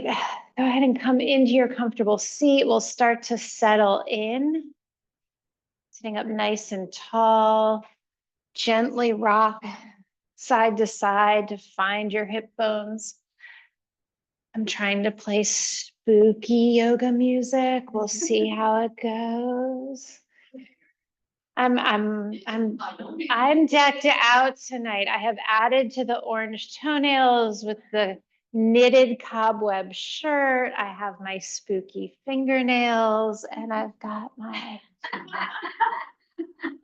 right, go ahead and come into your comfortable seat. We'll start to settle in. Sitting up nice and tall, gently rock side to side to find your hip bones. I'm trying to play spooky yoga music. We'll see how it goes. I'm decked out tonight. I have added to the orange toenails with the knitted cobweb shirt. I have my spooky fingernails, and I've got my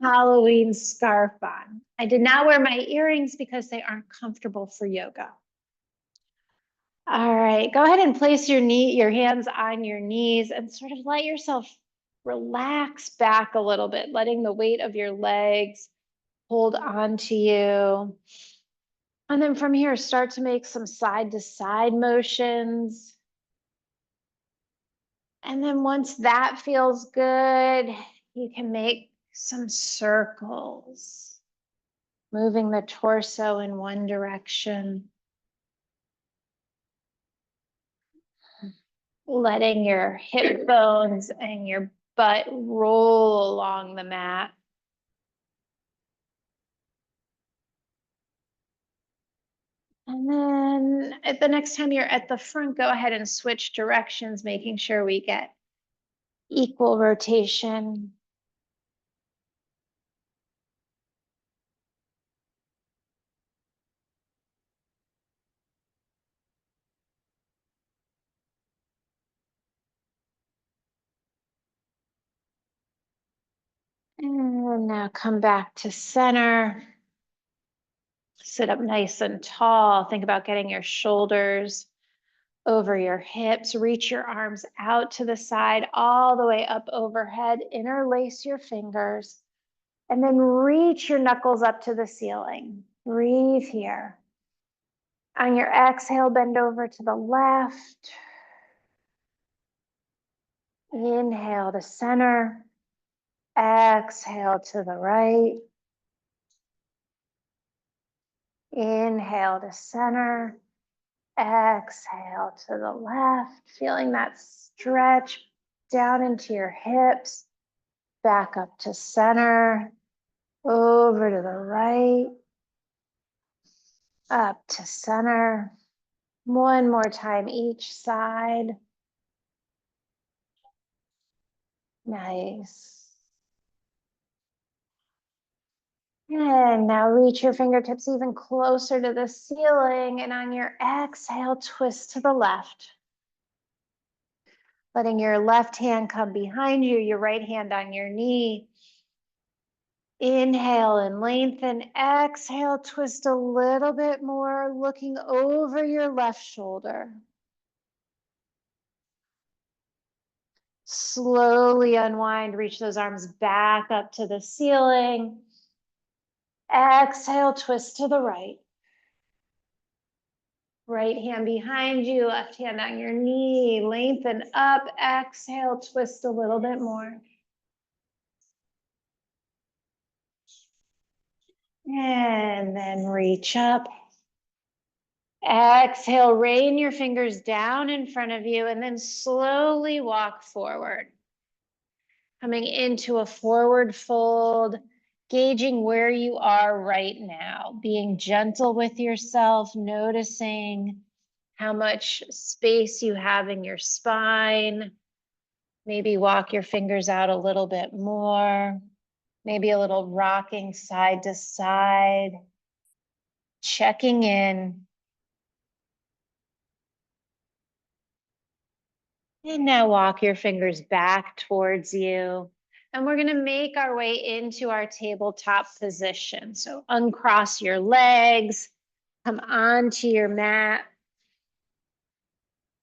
Halloween scarf on. I did not wear my earrings because they aren't comfortable for yoga. All right, go ahead and place your hands on your knees and sort of let yourself relax back a little bit, letting the weight of your legs hold on to you. And then from here, start to make some side to side motions. And then once that feels good, you can make some circles, moving the torso in one direction, letting your hip bones and your butt roll along the mat. And then at the next time you're at the front, go ahead and switch directions, making sure we get equal rotation. And now come back to center. Sit up nice and tall. Think about getting your shoulders over your hips. Reach your arms out to the side, all the way up overhead. Interlace your fingers. And then reach your knuckles up to the ceiling. Breathe here. On your exhale, bend over to the left. Inhale to center. Exhale to the right. Inhale to center. Exhale to the left. Feeling that stretch down into your hips. Back up to center. Over to the right. Up to center. One more time each side. Nice. And now reach your fingertips even closer to the ceiling. And on your exhale, twist to the left. Letting your left hand come behind you, your right hand on your knee. Inhale and lengthen. Exhale, twist a little bit more, looking over your left shoulder. Slowly unwind, reach those arms back up to the ceiling. Exhale, twist to the right. Right hand behind you, left hand on your knee. Lengthen up, exhale, twist a little bit more. And then reach up. Exhale, rain your fingers down in front of you and then slowly walk forward. Coming into a forward fold, gauging where you are right now, being gentle with yourself, noticing how much space you have in your spine. Maybe walk your fingers out a little bit more. Maybe a little rocking side to side. Checking in. And now walk your fingers back towards you. And we're going to make our way into our tabletop position. So uncross your legs, come onto your mat.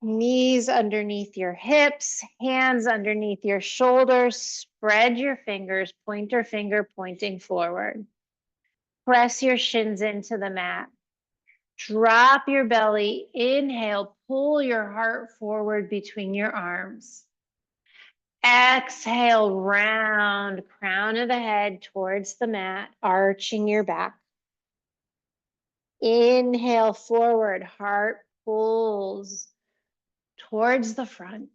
Knees underneath your hips, hands underneath your shoulders. Spread your fingers, pointer finger pointing forward. Press your shins into the mat. Drop your belly. Inhale, pull your heart forward between your arms. Exhale, round, crown of the head towards the mat, arching your back. Inhale, forward, heart pulls. towards the front.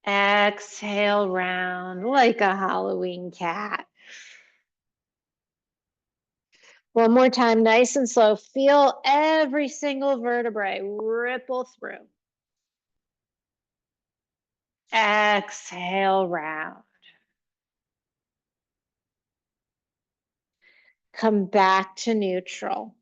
Exhale, round like a Halloween cat. One more time, nice and slow. Feel every single vertebrae ripple through. Exhale, round. Come back to neutral.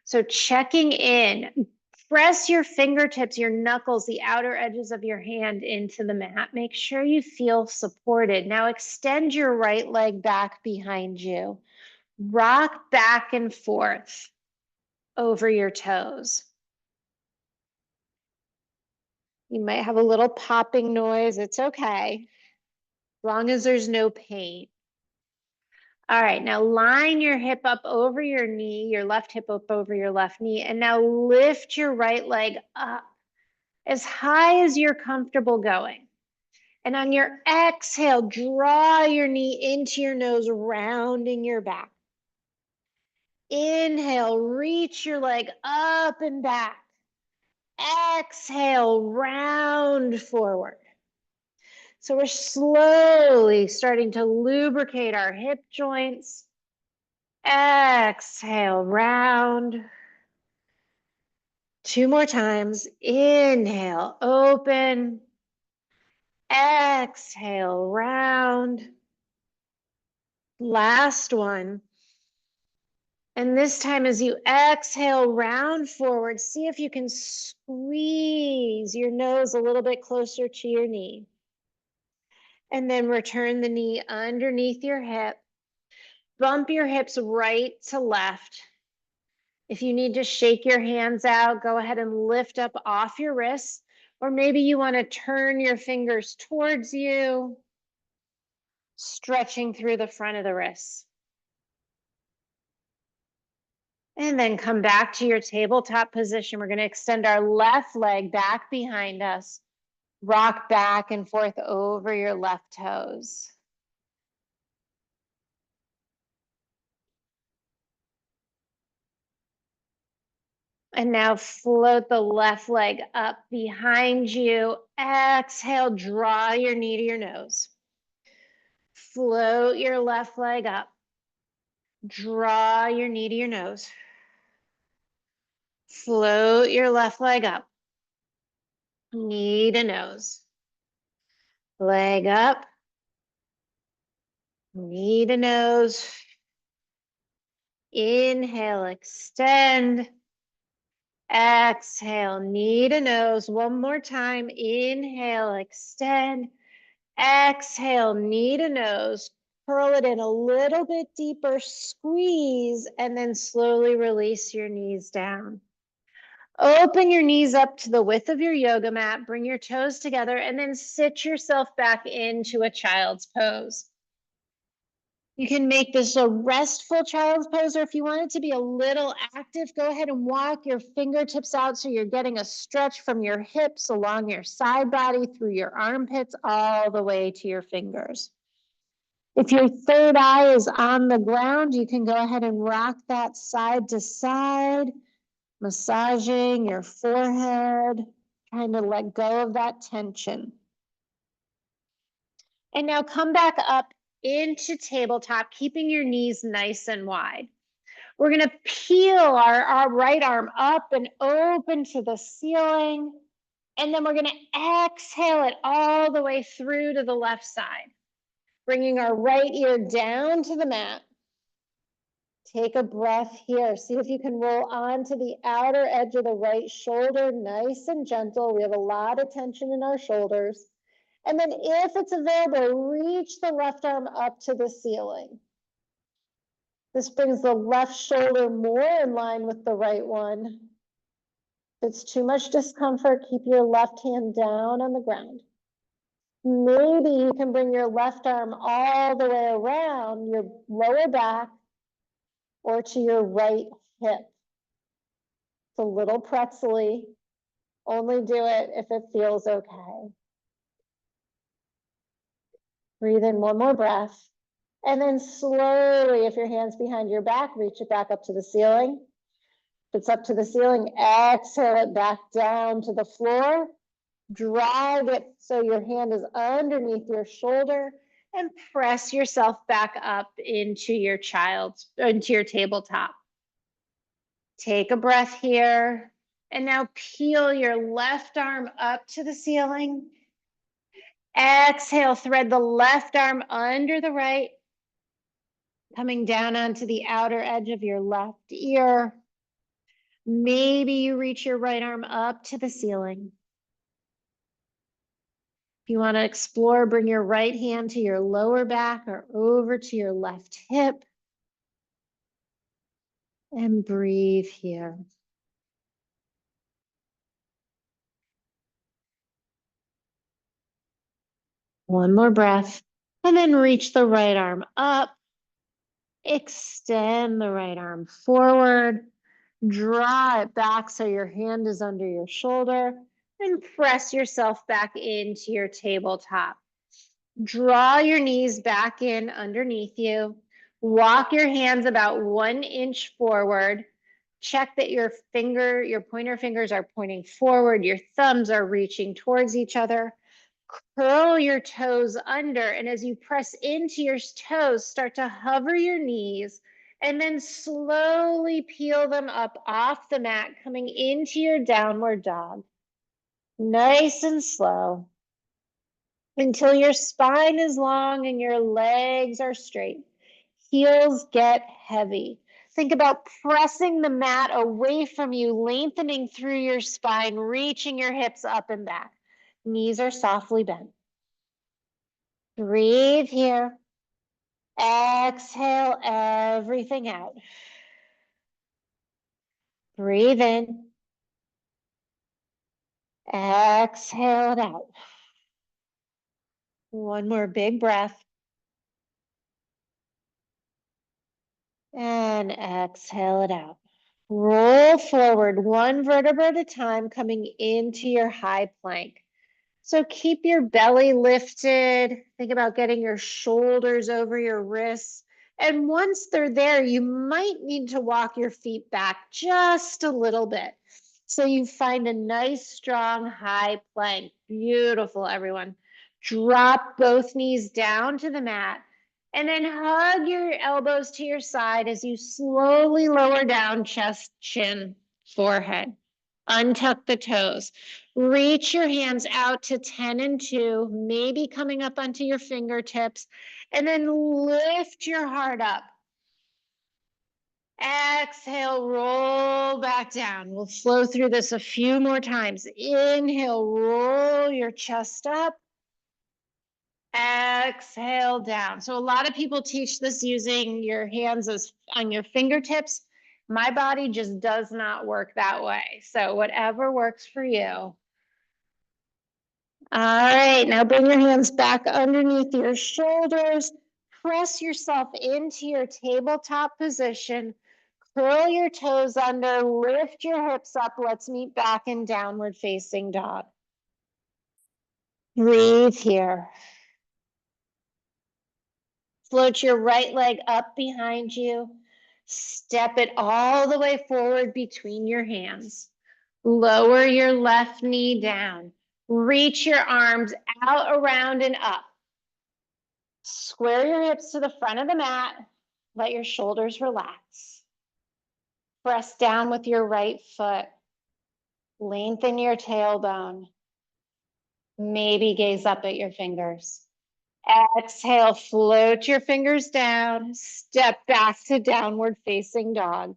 So checking in, press your fingertips, your knuckles, the outer edges of your hand into the mat. Make sure you feel supported. Now extend your right leg back behind you. Rock back and forth over your toes. You might have a little popping noise. It's okay, as long as there's no pain. All right, now line your hip up over your knee, your left hip up over your left knee, and now lift your right leg up as high as you're comfortable going. And on your exhale, draw your knee into your nose, rounding your back. Inhale, reach your leg up and back. Exhale, round forward. So we're slowly starting to lubricate our hip joints. Exhale, round. 2 more times. Inhale, open. Exhale, round. Last one. And this time, as you exhale, round forward, see if you can squeeze your nose a little bit closer to your knee. And then return the knee underneath your hip. Bump your hips right to left. If you need to shake your hands out, go ahead and lift up off your wrists. Or maybe you want to turn your fingers towards you, stretching through the front of the wrists. And then come back to your tabletop position. We're going to extend our left leg back behind us. Rock back and forth over your left toes. And now float the left leg up behind you. Exhale, draw your knee to your nose. Float your left leg up. Draw your knee to your nose. Float your left leg up. Knee to nose. Leg up. Knee to nose. Inhale, extend. Exhale, knee to nose. One more time. Inhale, extend. Exhale, knee to nose. Curl it in a little bit deeper. Squeeze, and then slowly release your knees down. Open your knees up to the width of your yoga mat. Bring your toes together, and then sit yourself back into a child's pose. You can make this a restful child's pose, or if you want it to be a little active, go ahead and walk your fingertips out so you're getting a stretch from your hips along your side body, through your armpits, all the way to your fingers. If your third eye is on the ground, you can go ahead and rock that side to side, massaging your forehead, trying to let go of that tension. And now come back up into tabletop, keeping your knees nice and wide. We're going to peel our right arm up and open to the ceiling. And then we're going to exhale it all the way through to the left side, bringing our right ear down to the mat. Take a breath here. See if you can roll onto the outer edge of the right shoulder, nice and gentle. We have a lot of tension in our shoulders. And then if it's available, reach the left arm up to the ceiling. This brings the left shoulder more in line with the right one. If it's too much discomfort, keep your left hand down on the ground. Maybe you can bring your left arm all the way around your lower back or to your right hip. It's a little pretzely. Only do it if it feels okay. Breathe in one more breath. And then slowly, if your hand's behind your back, reach it back up to the ceiling. It's up to the ceiling. Exhale it back down to the floor. Drive it so your hand is underneath your shoulder and press yourself back up into your tabletop. Take a breath here. And now peel your left arm up to the ceiling. Exhale, thread the left arm under the right, coming down onto the outer edge of your left ear. Maybe you reach your right arm up to the ceiling. If you want to explore, bring your right hand to your lower back or over to your left hip. And breathe here. One more breath. And then reach the right arm up. Extend the right arm forward. Draw it back so your hand is under your shoulder. And press yourself back into your tabletop. Draw your knees back in underneath you. Walk your hands about 1 inch forward. Check that your pointer fingers are pointing forward. Your thumbs are reaching towards each other. Curl your toes under, and as you press into your toes, start to hover your knees and then slowly peel them up off the mat, coming into your downward dog. Nice and slow until your spine is long and your legs are straight. Heels get heavy. Think about pressing the mat away from you, lengthening through your spine, reaching your hips up and back. Knees are softly bent. Breathe here. Exhale everything out. Breathe in. Exhale it out. One more big breath. And exhale it out. Roll forward 1 vertebra at a time, coming into your high plank. So keep your belly lifted. Think about getting your shoulders over your wrists. And once they're there, you might need to walk your feet back just a little bit. So you find a nice, strong, high plank. Beautiful, everyone. Drop both knees down to the mat. And then hug your elbows to your side as you slowly lower down, chest, chin, forehead. Untuck the toes. Reach your hands out to 10 and 2, maybe coming up onto your fingertips, and then lift your heart up. Exhale, roll back down. We'll flow through this a few more times. Inhale, roll your chest up. Exhale down. So a lot of people teach this using your hands as on your fingertips. My body just does not work that way. So whatever works for you. All right, now bring your hands back underneath your shoulders. Press yourself into your tabletop position. Curl your toes under, lift your hips up. Let's meet back in downward facing dog. Breathe here. Float your right leg up behind you. Step it all the way forward between your hands. Lower your left knee down. Reach your arms out, around, and up. Square your hips to the front of the mat. Let your shoulders relax. Press down with your right foot. Lengthen your tailbone. Maybe gaze up at your fingers. Exhale, float your fingers down. Step back to downward facing dog.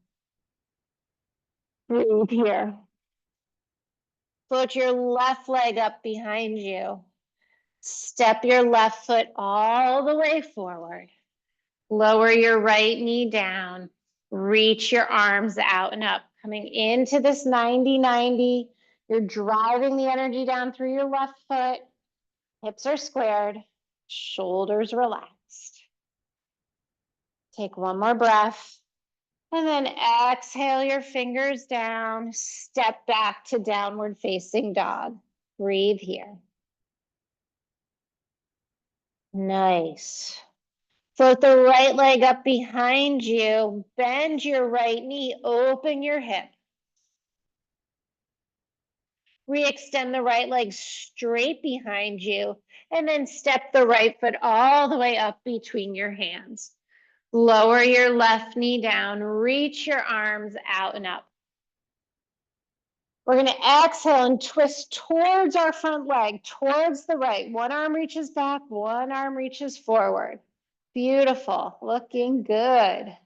Breathe here. Float your left leg up behind you. Step your left foot all the way forward. Lower your right knee down. Reach your arms out and up. Coming into this 90-90. You're driving the energy down through your left foot. Hips are squared. Shoulders relaxed. Take one more breath. And then exhale your fingers down. Step back to downward facing dog. Breathe here. Nice. Float the right leg up behind you. Bend your right knee. Open your hip. Re-extend the right leg straight behind you, and then step the right foot all the way up between your hands. Lower your left knee down, reach your arms out and up. We're going to exhale and twist towards our front leg, towards the right. One arm reaches back, one arm reaches forward. Beautiful, looking good.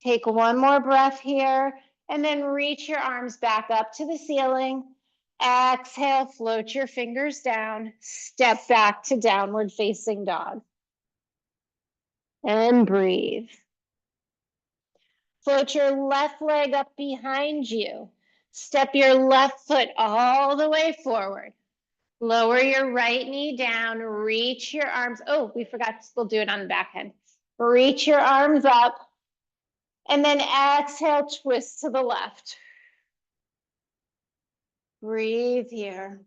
Take one more breath here, and then reach your arms back up to the ceiling. Exhale, float your fingers down, step back to downward facing dog. And breathe. Float your left leg up behind you. Step your left foot all the way forward. Lower your right knee down, reach your arms. Oh, we forgot, we'll do it on the back end. Reach your arms up, and then exhale, twist to the left. Breathe here.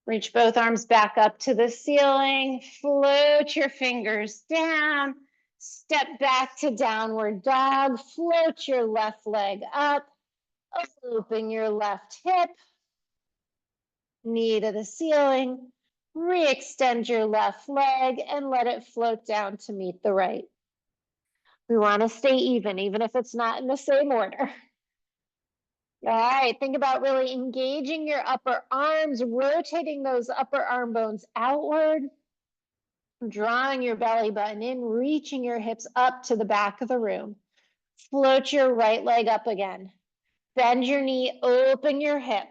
Reach both arms back up to the ceiling. Float your fingers down. Step back to downward dog. Float your left leg up. Open your left hip. Knee to the ceiling. Re-extend your left leg and let it float down to meet the right. We want to stay even if it's not in the same order. All right, think about really engaging your upper arms, rotating those upper arm bones outward, drawing your belly button in, reaching your hips up to the back of the room. Float your right leg up again. Bend your knee, open your hip.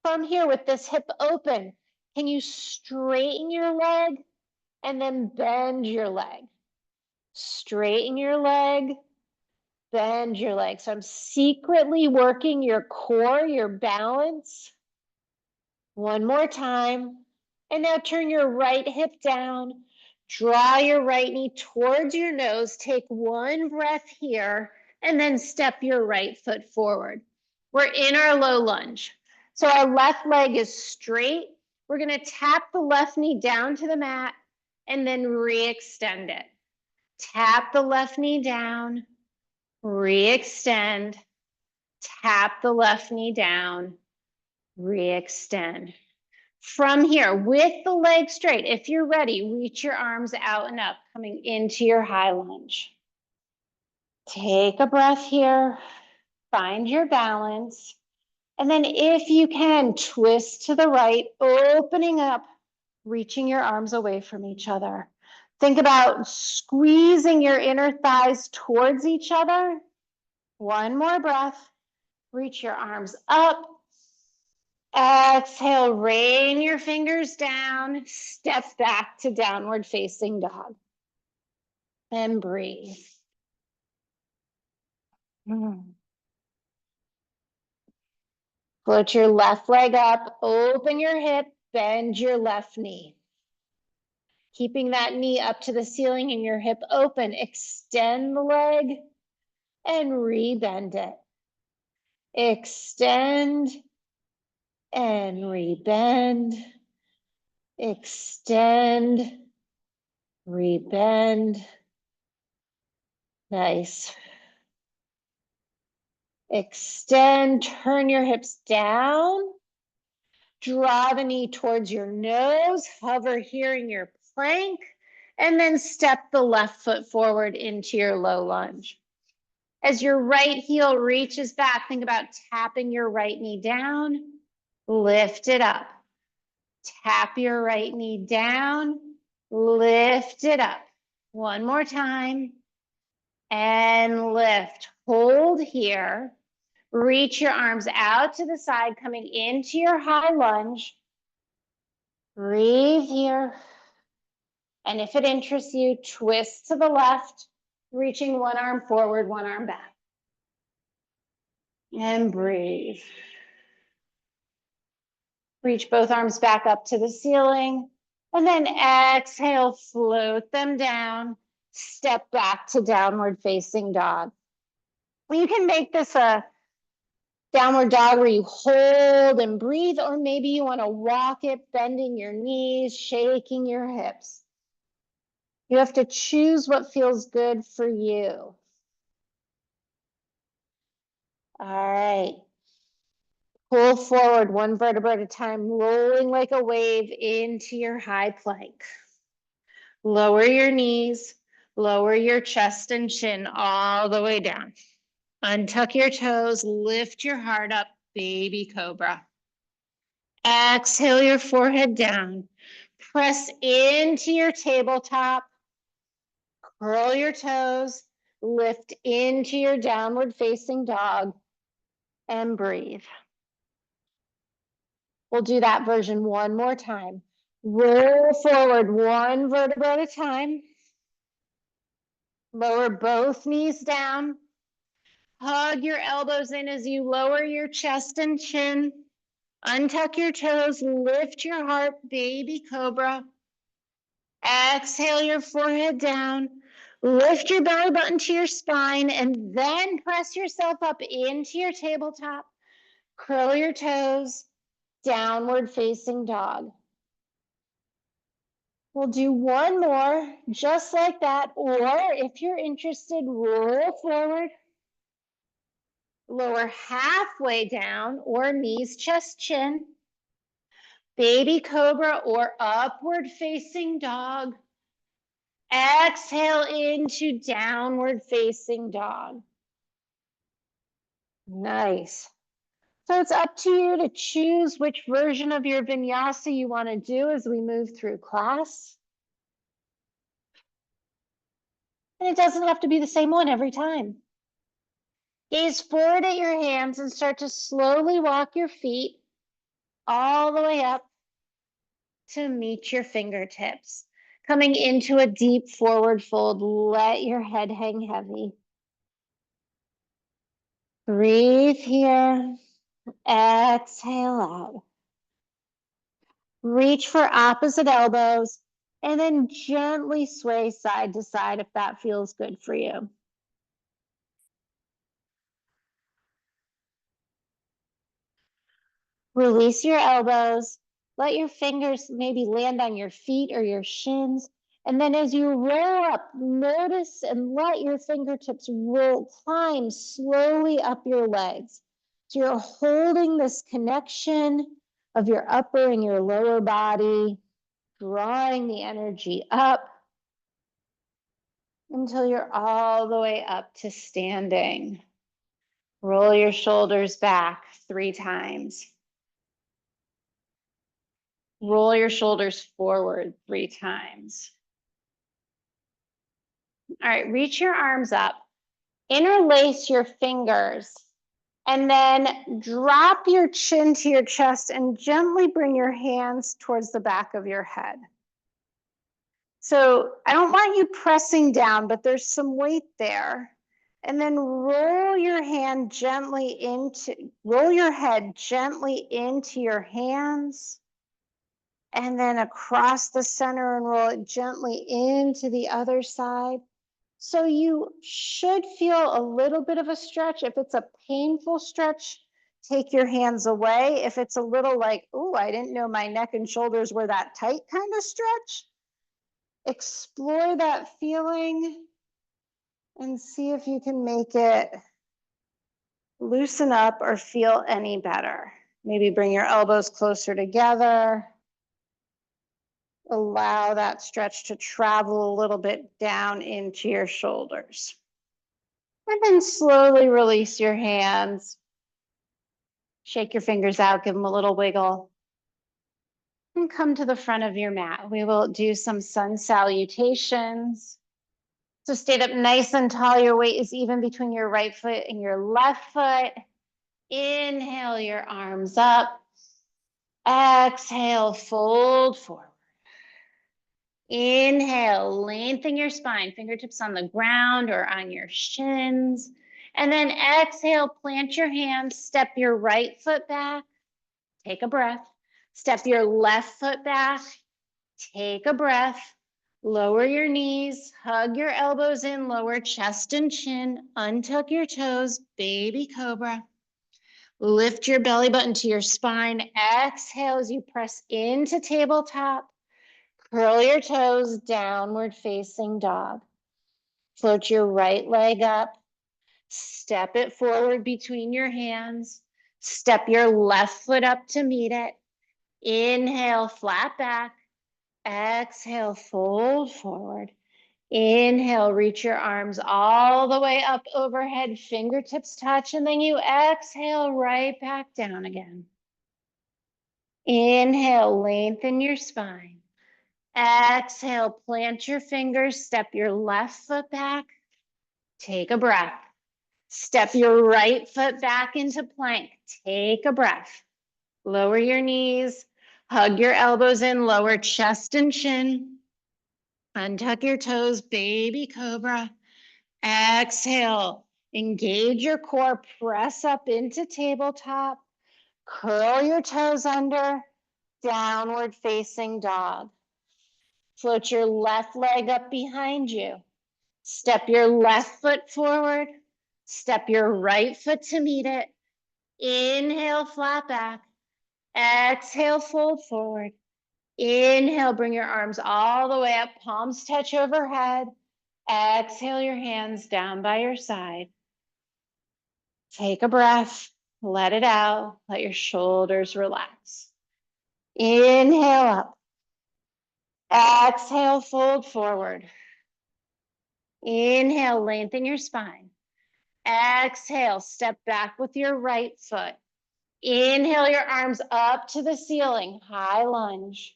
From here with this hip open, can you straighten your leg and then bend your leg? Straighten your leg, bend your leg. So I'm secretly working your core, your balance. One more time. And now turn your right hip down. Draw your right knee towards your nose. Take one breath here, and then step your right foot forward. We're in our low lunge. So our left leg is straight. We're going to tap the left knee down to the mat and then re-extend it. Tap the left knee down, re-extend, tap the left knee down, re-extend. From here, with the leg straight, if you're ready, reach your arms out and up, coming into your high lunge. Take a breath here, find your balance, and then if you can, twist to the right, opening up, reaching your arms away from each other. Think about squeezing your inner thighs towards each other. One more breath. Reach your arms up. Exhale, rain your fingers down. Step back to downward facing dog. And breathe. Float your left leg up. Open your hip. Bend your left knee. Keeping that knee up to the ceiling and your hip open, extend the leg and re-bend it. Extend and re-bend. Extend, re-bend. Nice. Extend, turn your hips down. Draw the knee towards your nose, hover here in your plank, and then step the left foot forward into your low lunge. As your right heel reaches back, think about tapping your right knee down, lift it up. Tap your right knee down, lift it up. One more time, and lift. Hold here. Reach your arms out to the side, coming into your high lunge. Breathe here. And if it interests you, twist to the left, reaching one arm forward, one arm back. And breathe. Reach both arms back up to the ceiling. And then exhale, float them down. Step back to downward facing dog. You can make this a downward dog where you hold and breathe, or maybe you want to walk it, bending your knees, shaking your hips. You have to choose what feels good for you. All right. Pull forward one vertebra at a time, rolling like a wave into your high plank. Lower your knees, lower your chest and chin all the way down. Untuck your toes, lift your heart up, baby cobra. Exhale your forehead down. Press into your tabletop. Curl your toes, lift into your downward facing dog, and breathe. We'll do that version one more time. Roll forward one vertebra at a time. Lower both knees down. Hug your elbows in as you lower your chest and chin. Untuck your toes, lift your heart, baby cobra. Exhale your forehead down. Lift your belly button to your spine and then press yourself up into your tabletop. Curl your toes, downward facing dog. We'll do one more, just like that. Or if you're interested, roll forward. Lower halfway down or knees, chest, chin. Baby cobra or upward facing dog. Exhale into downward facing dog. Nice. So it's up to you to choose which version of your vinyasa you want to do as we move through class. And it doesn't have to be the same one every time. Gaze forward at your hands and start to slowly walk your feet all the way up to meet your fingertips. Coming into a deep forward fold, let your head hang heavy. Breathe here, exhale out. Reach for opposite elbows and then gently sway side to side if that feels good for you. Release your elbows. Let your fingers maybe land on your feet or your shins. And then as you roll up, notice and let your fingertips climb slowly up your legs. So you're holding this connection of your upper and your lower body, drawing the energy up until you're all the way up to standing. Roll your shoulders back 3 times. Roll your shoulders forward 3 times. All right, reach your arms up, interlace your fingers, and then drop your chin to your chest and gently bring your hands towards the back of your head. So I don't want you pressing down, but there's some weight there. And then roll your head gently into your hands. And then across the center and roll it gently into the other side. So you should feel a little bit of a stretch. If it's a painful stretch, take your hands away. If it's a little like, oh, I didn't know my neck and shoulders were that tight kind of stretch, explore that feeling and see if you can make it loosen up or feel any better. Maybe bring your elbows closer together. Allow that stretch to travel a little bit down into your shoulders. And then slowly release your hands. Shake your fingers out, give them a little wiggle. And come to the front of your mat. We will do some sun salutations. So stand up nice and tall. Your weight is even between your right foot and your left foot. Inhale your arms up. Exhale, fold forward. Inhale, lengthen your spine, fingertips on the ground or on your shins. And then exhale, plant your hands, step your right foot back, take a breath. Step your left foot back, take a breath. Lower your knees, hug your elbows in, lower chest and chin, untuck your toes, baby cobra. Lift your belly button to your spine. Exhale as you press into tabletop. Curl your toes, downward facing dog. Float your right leg up. Step it forward between your hands. Step your left foot up to meet it. Inhale, flat back. Exhale, fold forward. Inhale, reach your arms all the way up overhead, fingertips touch, and then you exhale right back down again. Inhale, lengthen your spine. Exhale, plant your fingers, step your left foot back. Take a breath. Step your right foot back into plank. Take a breath. Lower your knees, hug your elbows in, lower chest and chin. Untuck your toes, baby cobra. Exhale, engage your core, press up into tabletop. Curl your toes under, downward facing dog. Float your left leg up behind you. Step your left foot forward. Step your right foot to meet it. Inhale, flat back. Exhale, fold forward. Inhale, bring your arms all the way up, palms touch overhead. Exhale your hands down by your side. Take a breath, let it out, let your shoulders relax. Inhale up. Exhale, fold forward. Inhale, lengthen your spine. Exhale, step back with your right foot. Inhale your arms up to the ceiling, high lunge.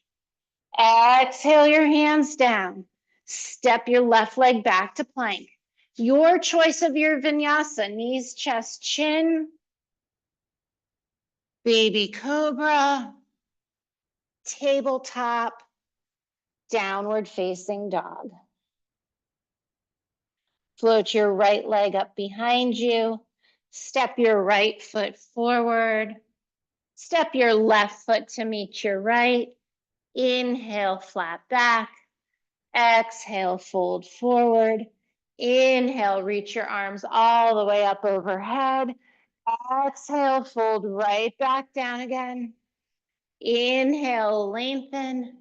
Exhale your hands down. Step your left leg back to plank. Your choice of your vinyasa, knees, chest, chin. Baby cobra. Tabletop. Downward facing dog. Float your right leg up behind you. Step your right foot forward. Step your left foot to meet your right. Inhale, flat back. Exhale, fold forward. Inhale, reach your arms all the way up overhead. Exhale, fold right back down again. Inhale, lengthen.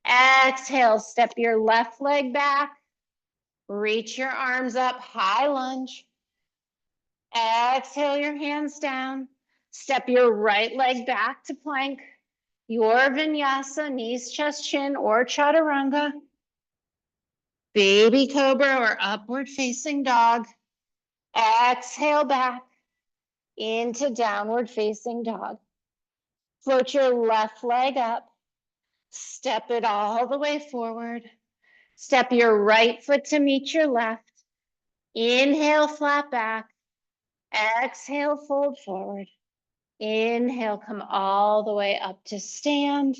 Exhale, step your left leg back. Reach your arms up, high lunge. Exhale your hands down. Step your right leg back to plank. Your vinyasa, knees, chest, chin, or chaturanga. Baby cobra or upward facing dog. Exhale back into downward facing dog. Float your left leg up. Step it all the way forward. Step your right foot to meet your left. Inhale, flat back. Exhale, fold forward. Inhale, come all the way up to stand.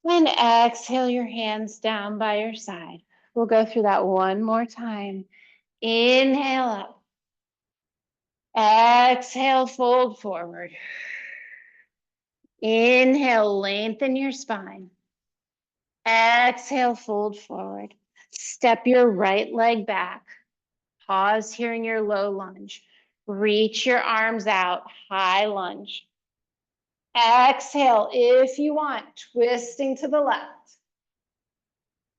And exhale your hands down by your side. We'll go through that one more time. Inhale up. Exhale, fold forward. Inhale, lengthen your spine. Exhale, fold forward. Step your right leg back. Pause here in your low lunge. Reach your arms out, high lunge. Exhale, if you want, twisting to the left.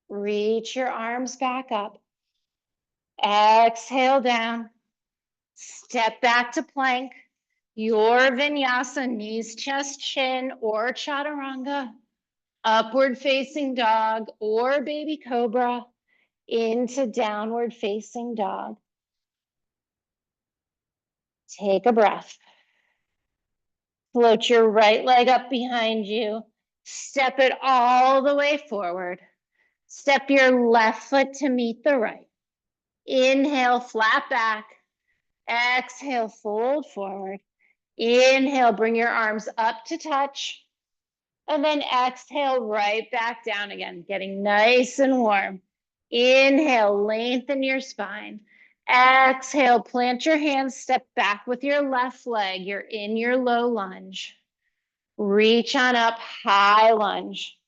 Reach your arms back up. Exhale down. Step back to plank. Your vinyasa, knees, chest, chin, or chaturanga. Upward facing dog or baby cobra into downward facing dog. Take a breath. Float your right leg up behind you. Step it all the way forward. Step your left foot to meet the right. Inhale, flat back. Exhale, fold forward. Inhale, bring your arms up to touch. And then exhale right back down again, getting nice and warm. Inhale, lengthen your spine. Exhale, plant your hands, step back with your left leg. You're in your low lunge. Reach on up, high lunge.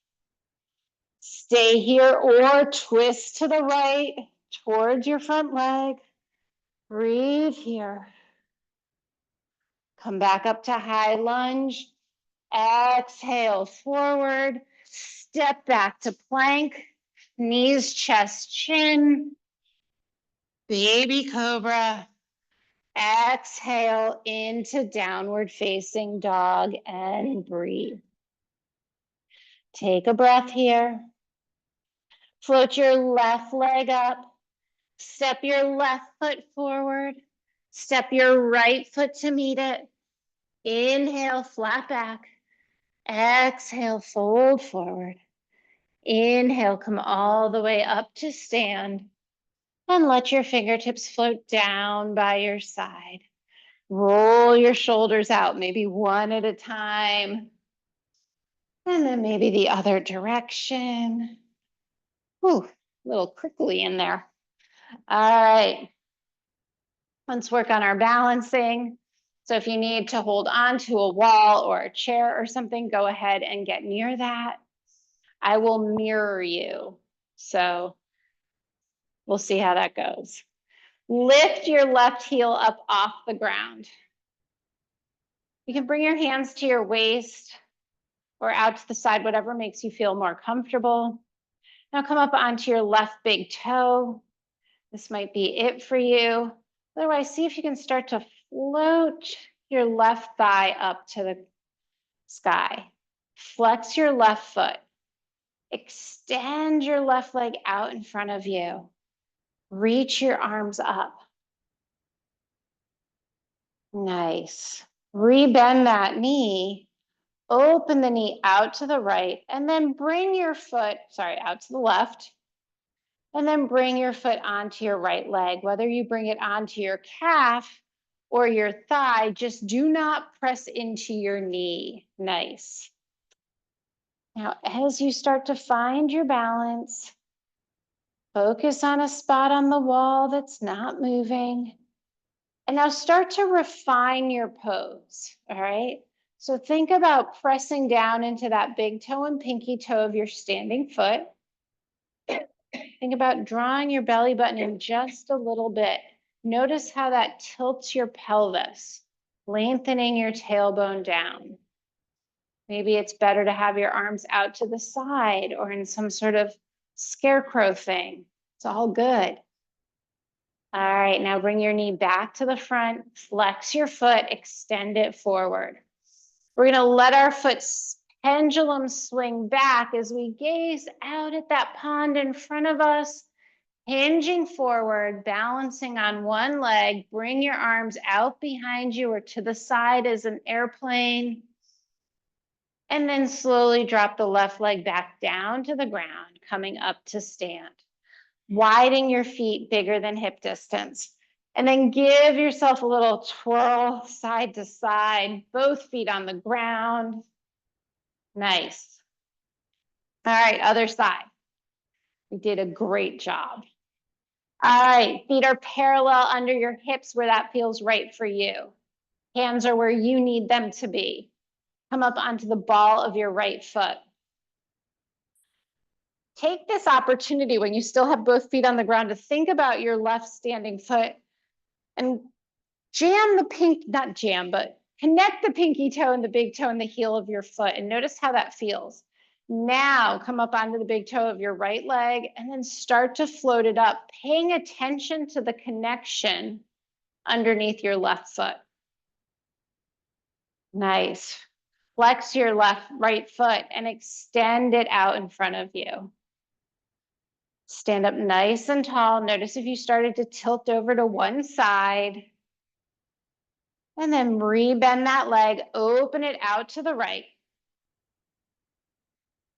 Stay here or twist to the right towards your front leg. Breathe here. Come back up to high lunge. Exhale, forward. Step back to plank. Knees, chest, chin. Baby cobra. Exhale into downward facing dog and breathe. Take a breath here. Float your left leg up. Step your left foot forward. Step your right foot to meet it. Inhale, flat back. Exhale, fold forward. Inhale, come all the way up to stand. And let your fingertips float down by your side. Roll your shoulders out, maybe one at a time. And then maybe the other direction. Whew, a little crickly in there. All right. Let's work on our balancing. So if you need to hold on to a wall or a chair or something, go ahead and get near that. I will mirror you. So we'll see how that goes. Lift your left heel up off the ground. You can bring your hands to your waist or out to the side, whatever makes you feel more comfortable. Now come up onto your left big toe. This might be it for you. Otherwise, see if you can start to float your left thigh up to the sky. Flex your left foot. Extend your left leg out in front of you. Reach your arms up. Nice. Rebend that knee. Open the knee out to the right and then bring your foot, out to the left. And then bring your foot onto your right leg. Whether you bring it onto your calf or your thigh, just do not press into your knee. Nice. Now, as you start to find your balance, focus on a spot on the wall that's not moving. And now start to refine your pose, all right? So think about pressing down into that big toe and pinky toe of your standing foot. Think about drawing your belly button in just a little bit. Notice how that tilts your pelvis, lengthening your tailbone down. Maybe it's better to have your arms out to the side or in some sort of scarecrow thing. It's all good. All right, now bring your knee back to the front, flex your foot, extend it forward. We're gonna let our foot pendulum swing back as we gaze out at that pond in front of us, hinging forward, balancing on one leg. Bring your arms out behind you or to the side as an airplane. And then slowly drop the left leg back down to the ground, coming up to stand. Widen your feet bigger than hip distance. And then give yourself a little twirl side to side, both feet on the ground. Nice. All right, other side. You did a great job. All right, feet are parallel under your hips where that feels right for you. Hands are where you need them to be. Come up onto the ball of your right foot. Take this opportunity when you still have both feet on the ground to think about your left standing foot and jam the not jam, but connect the pinky toe and the big toe and the heel of your foot and notice how that feels. Now come up onto the big toe of your right leg and then start to float it up, paying attention to the connection underneath your left foot. Nice. Flex your right foot and extend it out in front of you. Stand up nice and tall. Notice if you started to tilt over to one side. And then rebend that leg, open it out to the right.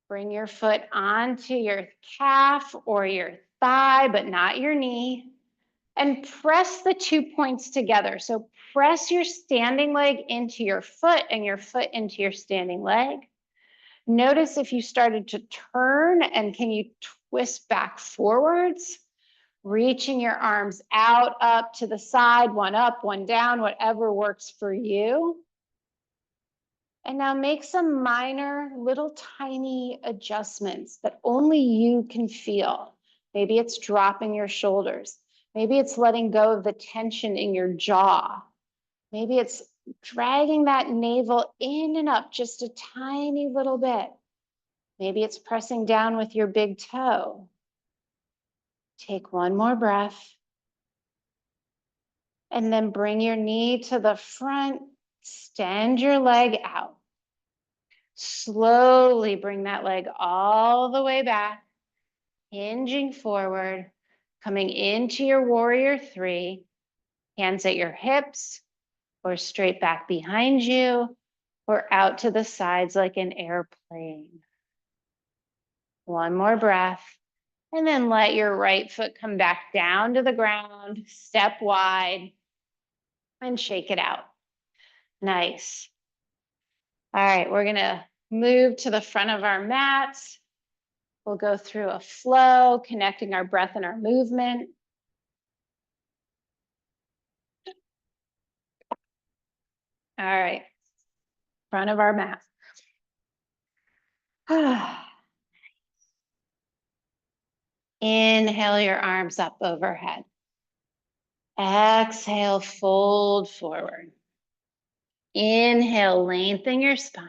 Bring your foot onto your calf or your thigh, but not your knee. And press the 2 points together. So press your standing leg into your foot and your foot into your standing leg. Notice if you started to turn and can you twist back forwards, reaching your arms out, up to the side, one up, one down, whatever works for you. And now make some minor, little tiny adjustments that only you can feel. Maybe it's dropping your shoulders. Maybe it's letting go of the tension in your jaw. Maybe it's dragging that navel in and up just a tiny little bit. Maybe it's pressing down with your big toe. Take one more breath. And then bring your knee to the front, extend your leg out. Slowly bring that leg all the way back, hinging forward, coming into your warrior three, hands at your hips or straight back behind you or out to the sides like an airplane. One more breath. And then let your right foot come back down to the ground, step wide, and shake it out. Nice. All right, we're gonna move to the front of our mats. We'll go through a flow, connecting our breath and our movement. All right, front of our mat. Inhale your arms up overhead. Exhale, fold forward. Inhale, lengthen your spine.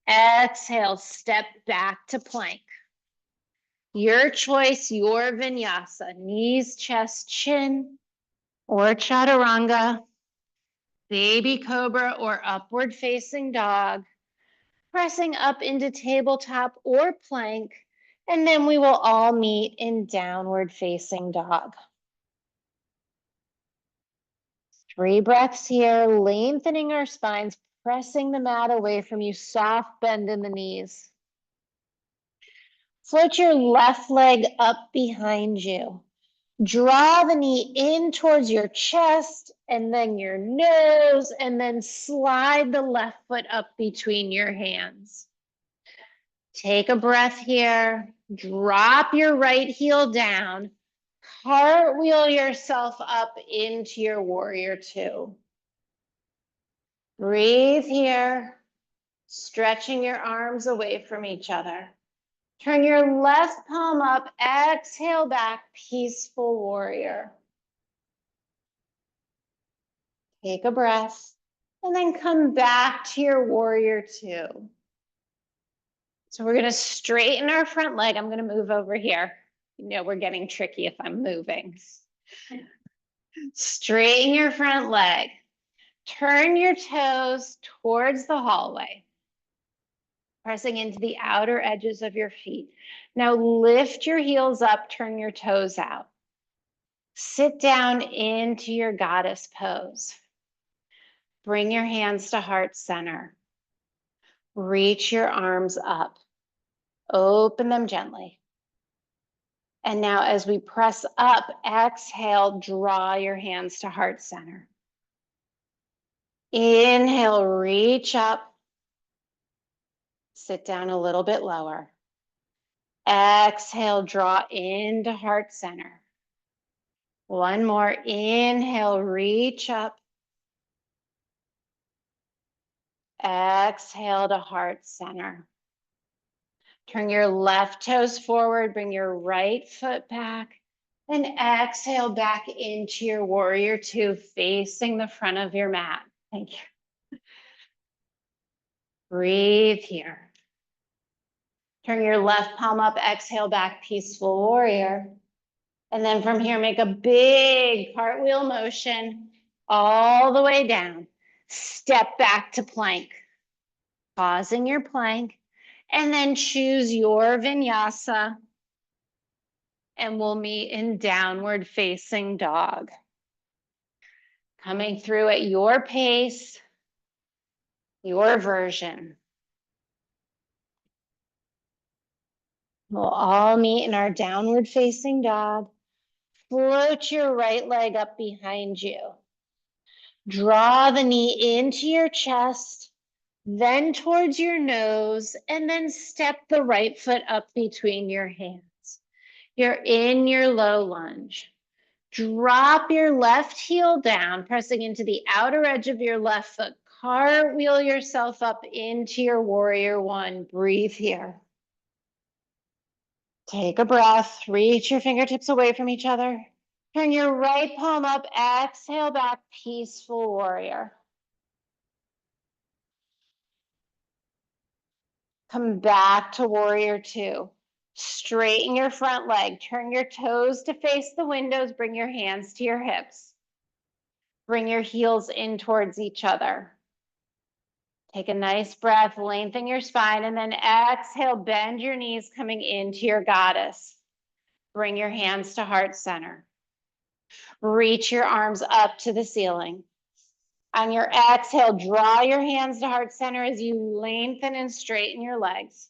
Exhale, step back to plank. Your choice, your vinyasa, knees, chest, chin, or chaturanga, baby cobra or upward facing dog, pressing up into tabletop or plank, and then we will all meet in downward facing dog. 3 breaths here, lengthening our spines, pressing the mat away from you, soft bend in the knees. Float your left leg up behind you. Draw the knee in towards your chest and then your nose, and then slide the left foot up between your hands. Take a breath here. Drop your right heel down. Cartwheel yourself up into your warrior two. Breathe here, stretching your arms away from each other. Turn your left palm up, exhale back, peaceful warrior. Take a breath, and then come back to your warrior two. So we're gonna straighten our front leg. I'm gonna move over here. You know, we're getting tricky if I'm moving. Straighten your front leg. Turn your toes towards the hallway, pressing into the outer edges of your feet. Now lift your heels up, turn your toes out. Sit down into your goddess pose. Bring your hands to heart center. Reach your arms up. Open them gently. And now as we press up, exhale, draw your hands to heart center. Inhale, reach up. Sit down a little bit lower. Exhale, draw into heart center. One more. Inhale, reach up. Exhale to heart center. Turn your left toes forward, bring your right foot back, and exhale back into your warrior two, facing the front of your mat. Thank you. Breathe here. Turn your left palm up, exhale back, peaceful warrior. And then from here, make a big cartwheel motion all the way down. Step back to plank. Pausing your plank. And then choose your vinyasa. And we'll meet in downward facing dog. Coming through at your pace, your version. We'll all meet in our downward facing dog. Float your right leg up behind you. Draw the knee into your chest, then towards your nose, and then step the right foot up between your hands. You're in your low lunge. Drop your left heel down, pressing into the outer edge of your left foot. Cartwheel yourself up into your warrior one. Breathe here. Take a breath. Reach your fingertips away from each other. Turn your right palm up. Exhale back, peaceful warrior. Come back to warrior two. Straighten your front leg. Turn your toes to face the windows. Bring your hands to your hips. Bring your heels in towards each other. Take a nice breath, lengthen your spine, and then exhale, bend your knees coming into your goddess. Bring your hands to heart center. Reach your arms up to the ceiling. On your exhale, draw your hands to heart center as you lengthen and straighten your legs.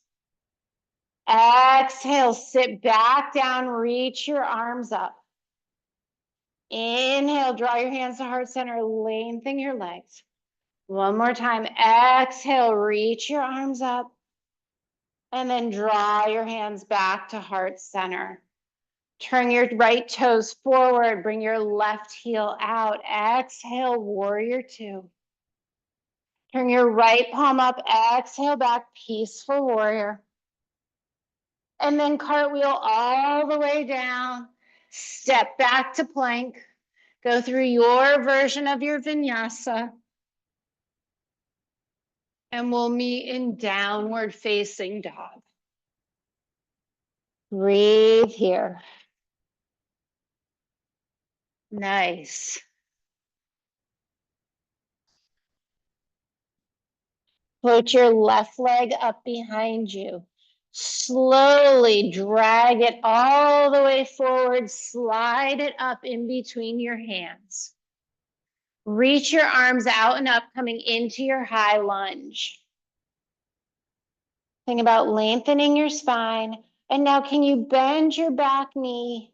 Exhale, sit back down, reach your arms up. Inhale, draw your hands to heart center, lengthen your legs. One more time, exhale, reach your arms up. And then draw your hands back to heart center. Turn your right toes forward, bring your left heel out. Exhale, warrior two. Turn your right palm up, exhale back, peaceful warrior. And then cartwheel all the way down. Step back to plank. Go through your version of your vinyasa. And we'll meet in downward facing dog. Breathe here. Nice. Float your left leg up behind you. Slowly drag it all the way forward. Slide it up in between your hands. Reach your arms out and up, coming into your high lunge. Think about lengthening your spine. And now can you bend your back knee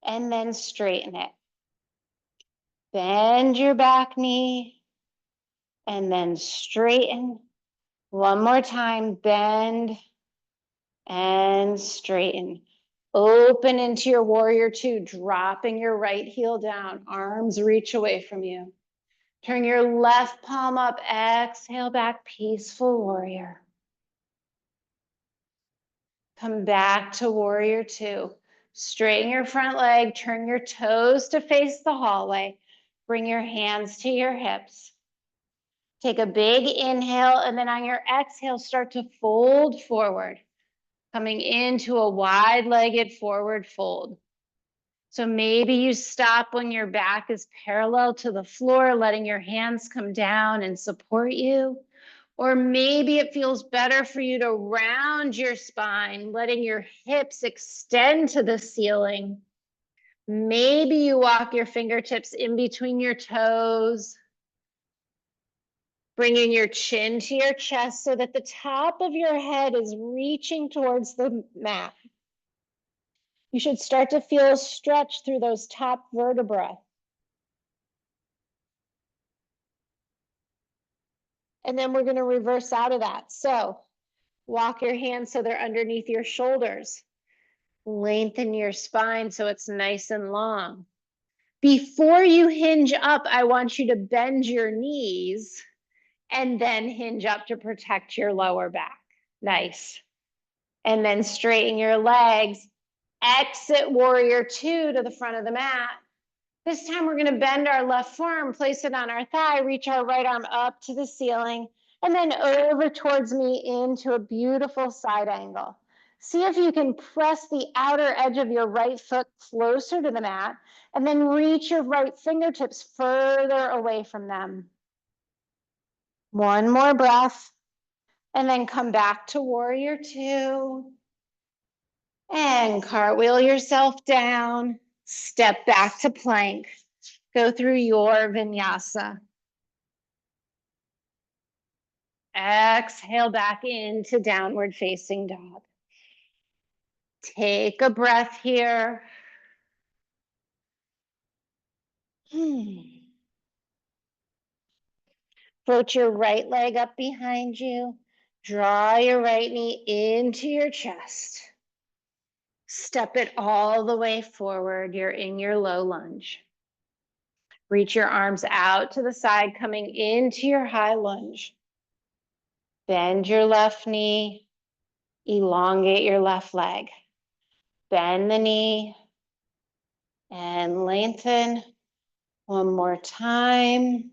and then straighten it? Bend your back knee and then straighten. One more time, bend and straighten. Open into your warrior two, dropping your right heel down, arms reach away from you. Turn your left palm up, exhale back, peaceful warrior. Come back to warrior two. Straighten your front leg, turn your toes to face the hallway. Bring your hands to your hips. Take a big inhale, and then on your exhale, start to fold forward, coming into a wide-legged forward fold. So maybe you stop when your back is parallel to the floor, letting your hands come down and support you. Or maybe it feels better for you to round your spine, letting your hips extend to the ceiling. Maybe you walk your fingertips in between your toes, bringing your chin to your chest so that the top of your head is reaching towards the mat. You should start to feel a stretch through those top vertebrae. And then we're going to reverse out of that. So walk your hands so they're underneath your shoulders. Lengthen your spine so it's nice and long. Before you hinge up, I want you to bend your knees and then hinge up to protect your lower back. Nice. And then straighten your legs. Exit warrior two to the front of the mat. This time we're going to bend our left forearm, place it on our thigh, reach our right arm up to the ceiling, and then over towards me into a beautiful side angle. See if you can press the outer edge of your right foot closer to the mat, and then reach your right fingertips further away from them. One more breath, and then come back to warrior two. And cartwheel yourself down, step back to plank. Go through your vinyasa. Exhale back into downward facing dog. Take a breath here. Float your right leg up behind you. Draw your right knee into your chest. Step it all the way forward. You're in your low lunge. Reach your arms out to the side, coming into your high lunge. Bend your left knee. Elongate your left leg. Bend the knee and lengthen. One more time.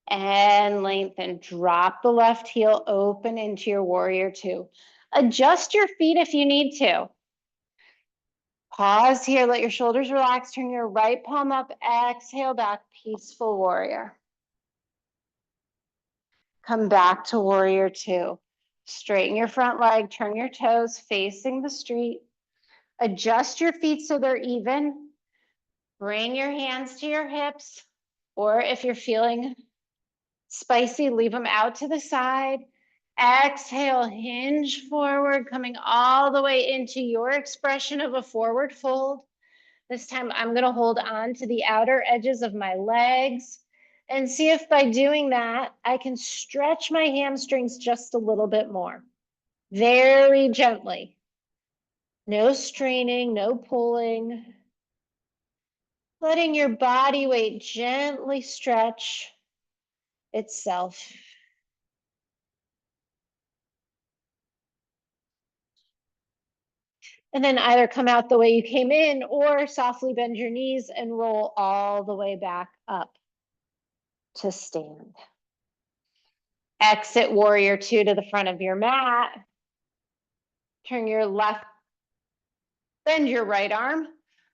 And lengthen. Drop the left heel open into your warrior two. Adjust your feet if you need to. Pause here, let your shoulders relax, turn your right palm up, exhale back, peaceful warrior. Come back to warrior two. Straighten your front leg, turn your toes facing the street. Adjust your feet so they're even. Bring your hands to your hips, or if you're feeling spicy, leave them out to the side. Exhale, hinge forward, coming all the way into your expression of a forward fold. This time I'm going to hold on to the outer edges of my legs and see if by doing that, I can stretch my hamstrings just a little bit more. Very gently. No straining, no pulling. Letting your body weight gently stretch itself. And then either come out the way you came in or softly bend your knees and roll all the way back up to stand. Exit warrior two to the front of your mat. Turn your left, bend your right arm,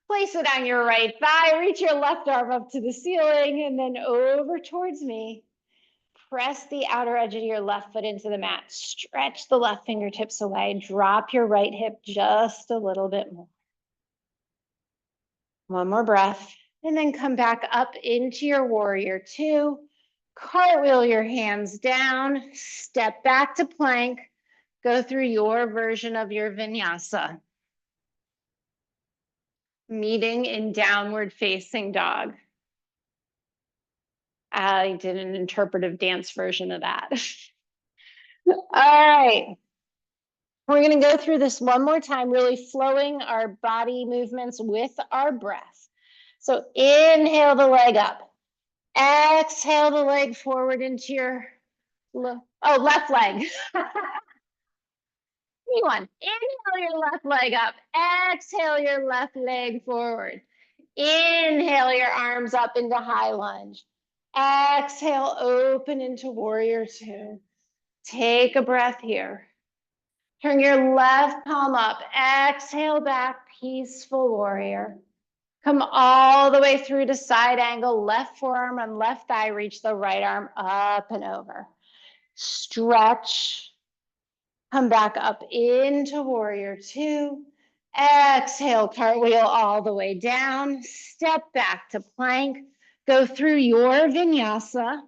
place it on your right thigh, reach your left arm up to the ceiling and then over towards me. Press the outer edge of your left foot into the mat. Stretch the left fingertips away. Drop your right hip just a little bit more. One more breath. And then come back up into your warrior two. Cartwheel your hands down. Step back to plank. Go through your version of your vinyasa. Meeting in downward facing dog. I did an interpretive dance version of that. All right. We're going to go through this one more time, really flowing our body movements with our breath. So inhale the leg up. Exhale the leg forward into your left leg. One. Inhale your left leg up. Exhale your left leg forward. Inhale your arms up into high lunge. Exhale, open into warrior two. Take a breath here. Turn your left palm up. Exhale back, peaceful warrior. Come all the way through to side angle, left forearm and left thigh, reach the right arm up and over. Stretch. Come back up into warrior two. Exhale, cartwheel all the way down. Step back to plank. Go through your vinyasa.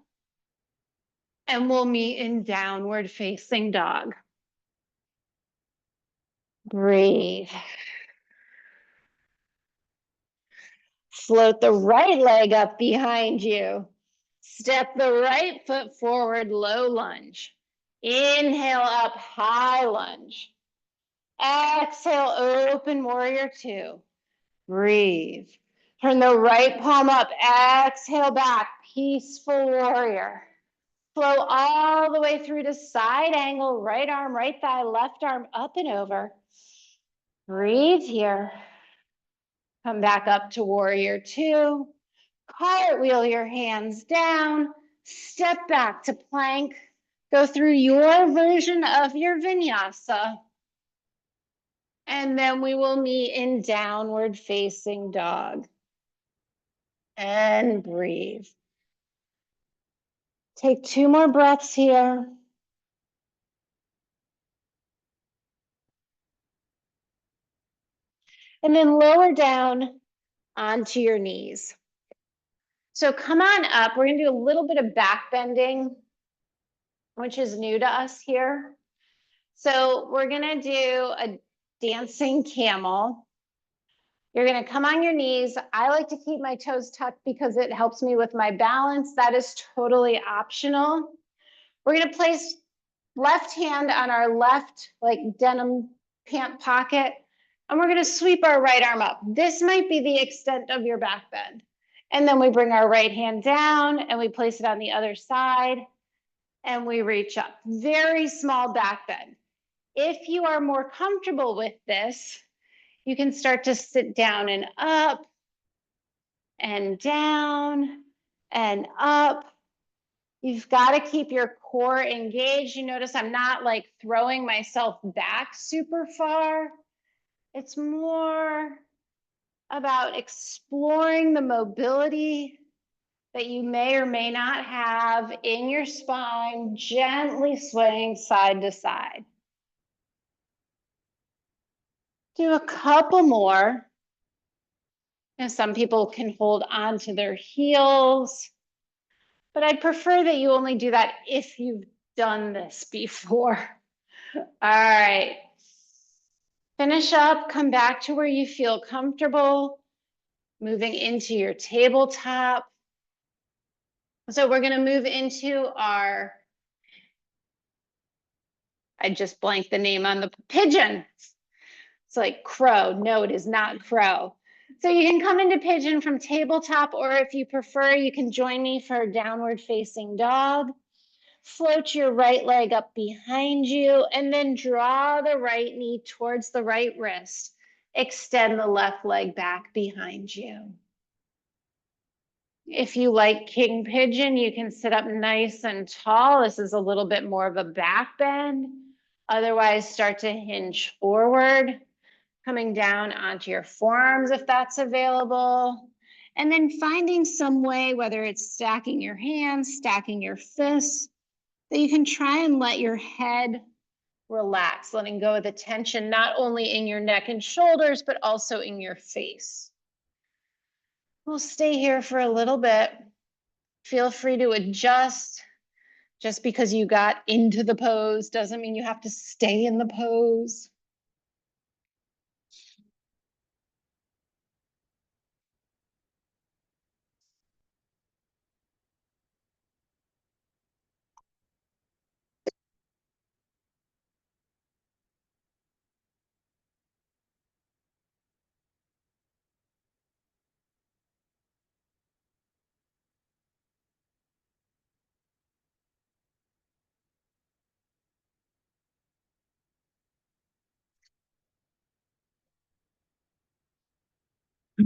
And we'll meet in downward facing dog. Breathe. Float the right leg up behind you. Step the right foot forward, low lunge. Inhale up, high lunge. Exhale, open warrior two. Breathe. Turn the right palm up. Exhale back, peaceful warrior. Flow all the way through to side angle, right arm, right thigh, left arm up and over. Breathe here. Come back up to warrior two. Cartwheel your hands down. Step back to plank. Go through your version of your vinyasa. And then we will meet in downward facing dog. And breathe. Take two more breaths here. And then lower down onto your knees. So come on up. We're going to do a little bit of back bending, which is new to us here. So we're going to do a dancing camel. You're going to come on your knees. I like to keep my toes tucked because it helps me with my balance. That is totally optional. We're going to place left hand on our left, like denim pant pocket, and we're going to sweep our right arm up. This might be the extent of your back bend. And then we bring our right hand down and we place it on the other side and we reach up. Very small back bend. If you are more comfortable with this, you can start to sit down and up and down and up. You've got to keep your core engaged. You notice I'm not like throwing myself back super far. It's more about exploring the mobility that you may or may not have in your spine, gently swaying side to side. Do a couple more. And some people can hold on to their heels, but I'd prefer that you only do that if you've done this before. All right. Finish up, come back to where you feel comfortable, moving into your tabletop. So we're gonna move into our, I just blanked the name on the pigeon. It's like crow. No, it is not crow. So you can come into pigeon from tabletop, or if you prefer, you can join me for downward facing dog. Float your right leg up behind you and then draw the right knee towards the right wrist. Extend the left leg back behind you. If you like king pigeon, you can sit up nice and tall. This is a little bit more of a back bend. Otherwise, start to hinge forward, coming down onto your forearms if that's available. And then finding some way, whether it's stacking your hands, stacking your fists, that you can try and let your head relax, letting go of the tension, not only in your neck and shoulders, but also in your face. We'll stay here for a little bit. Feel free to adjust. Just because you got into the pose doesn't mean you have to stay in the pose.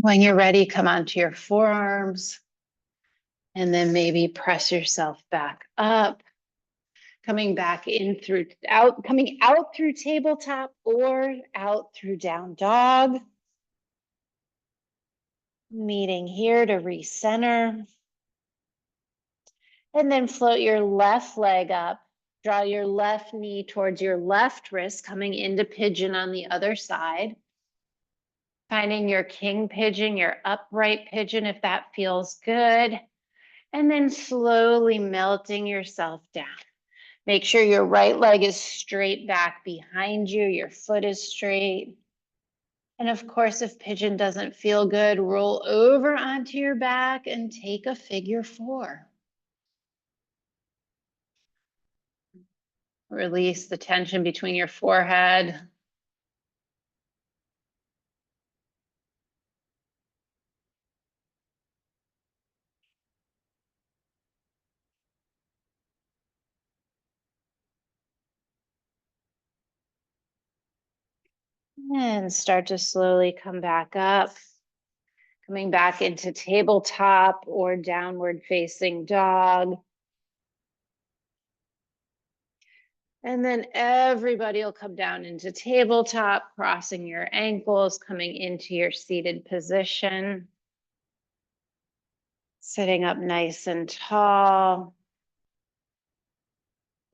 When you're ready, come onto your forearms and then maybe press yourself back up, coming back in through out, coming out through tabletop or out through down dog. Meeting here to recenter. And then float your left leg up. Draw your left knee towards your left wrist, coming into pigeon on the other side. Finding your king pigeon, your upright pigeon, if that feels good. And then slowly melting yourself down. Make sure your right leg is straight back behind you. Your foot is straight. And of course, if pigeon doesn't feel good, roll over onto your back and take a figure four. Release the tension between your forehead. And start to slowly come back up. Coming back into tabletop or downward facing dog. And then everybody will come down into tabletop, crossing your ankles, coming into your seated position. Sitting up nice and tall.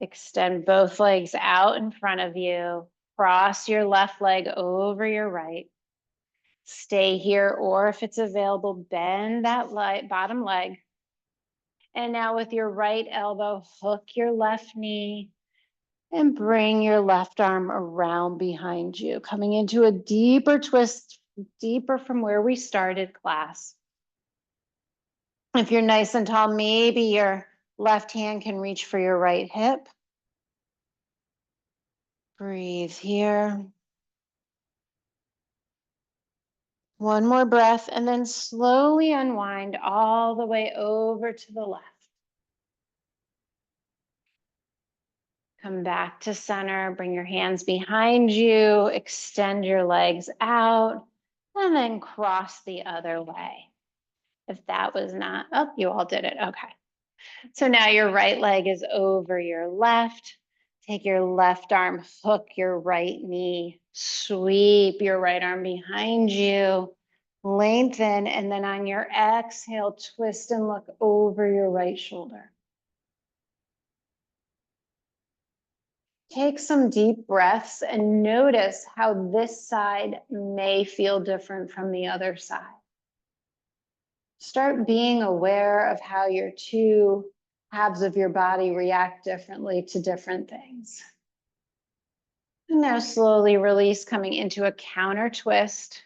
Extend both legs out in front of you. Cross your left leg over your right. Stay here, or if it's available, bend that bottom leg. And now with your right elbow, hook your left knee and bring your left arm around behind you, coming into a deeper twist, deeper from where we started class. If you're nice and tall, maybe your left hand can reach for your right hip. Breathe here. One more breath, and then slowly unwind all the way over to the left. Come back to center, bring your hands behind you, extend your legs out, and then cross the other way. If that was not, oh, you all did it, okay. So now your right leg is over your left. Take your left arm, hook your right knee, sweep your right arm behind you, Lengthen, and then on your exhale, twist and look over your right shoulder. Take some deep breaths and notice how this side may feel different from the other side. Start being aware of how your two halves of your body react differently to different things. And now slowly release, coming into a counter twist.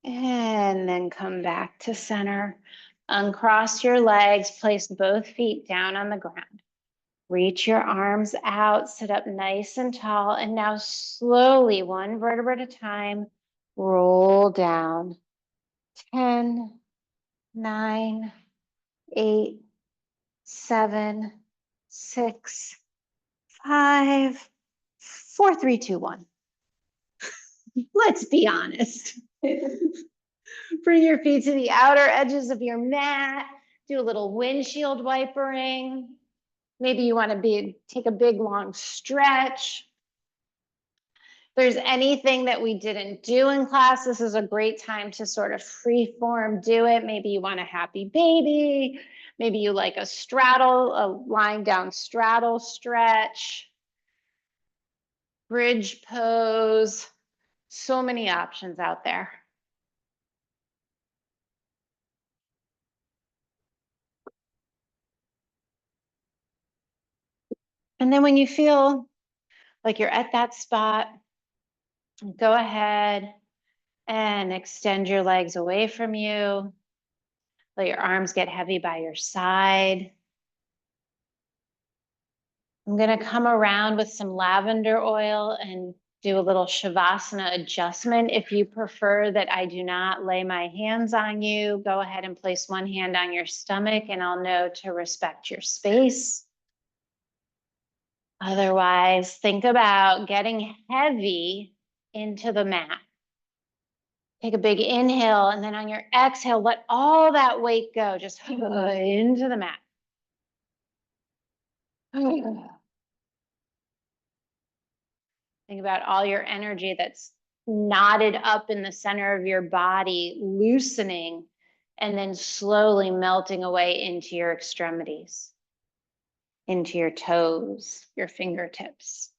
And then come back to center. Uncross your legs, place both feet down on the ground. Reach your arms out, sit up nice and tall, and now slowly, one vertebra at a time, roll down. 10, 9, 8, 7, 6, 5, 4, 3, 2, 1. Let's be honest. Bring your feet to the outer edges of your mat. Do a little windshield wipering. Maybe you want to take a big long stretch. If there's anything that we didn't do in class, this is a great time to sort of free form do it. Maybe you want a happy baby. Maybe you like a straddle, a lying down straddle stretch, bridge pose. So many options out there. And then when you feel like you're at that spot, go ahead and extend your legs away from you. Let your arms get heavy by your side. I'm going to come around with some lavender oil and do a little Shavasana adjustment. If you prefer that I do not lay my hands on you, go ahead and place one hand on your stomach and I'll know to respect your space. Otherwise, think about getting heavy into the mat. Take a big inhale, and then on your exhale, let all that weight go, just into the mat. Think about all your energy that's knotted up in the center of your body, loosening, and then slowly melting away into your extremities, into your toes, your fingertips.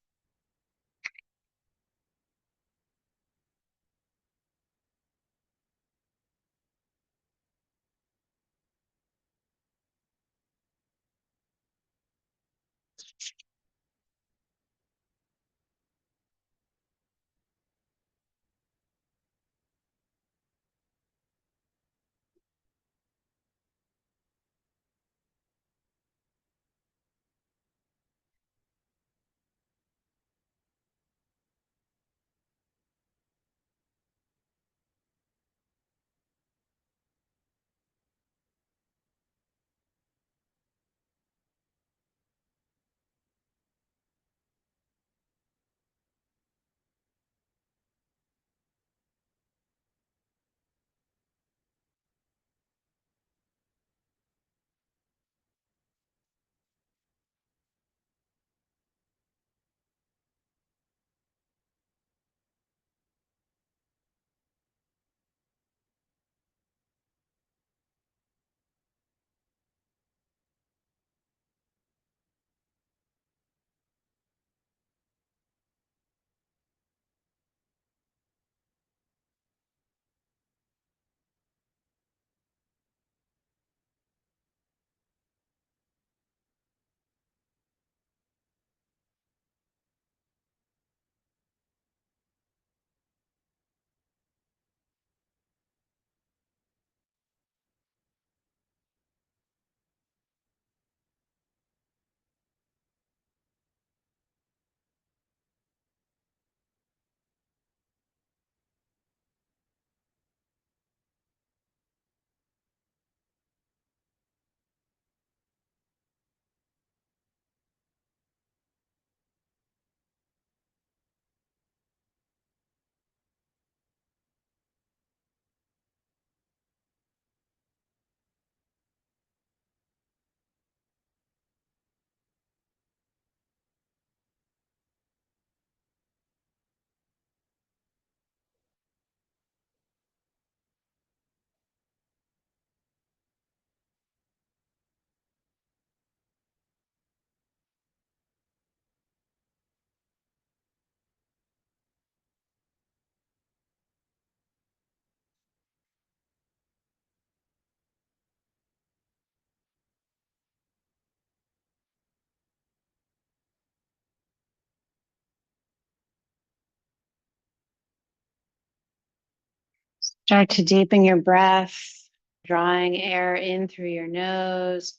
Start to deepen your breath, drawing air in through your nose,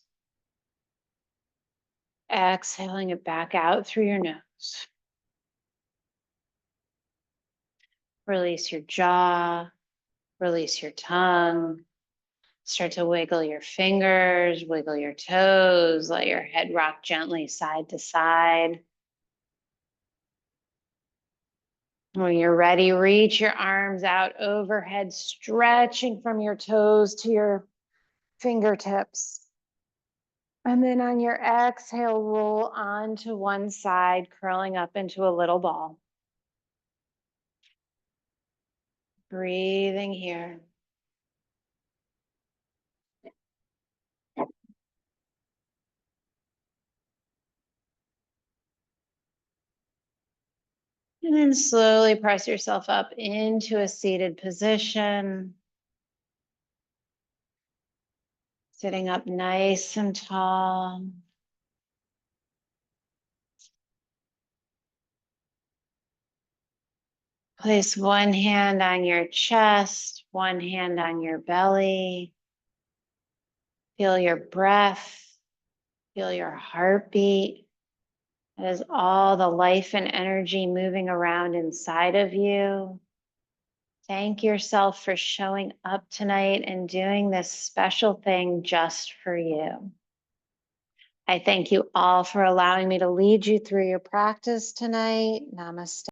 exhaling it back out through your nose. Release your jaw, release your tongue. Start to wiggle your fingers, wiggle your toes, let your head rock gently side to side. When you're ready, reach your arms out overhead, stretching from your toes to your fingertips. And then on your exhale, roll onto one side, curling up into a little ball. Breathing here. And then slowly press yourself up into a seated position. Sitting up nice and tall. Place one hand on your chest, one hand on your belly. Feel your breath, feel your heartbeat. That is all the life and energy moving around inside of you. Thank yourself for showing up tonight and doing this special thing just for you. I thank you all for allowing me to lead you through your practice tonight. Namaste.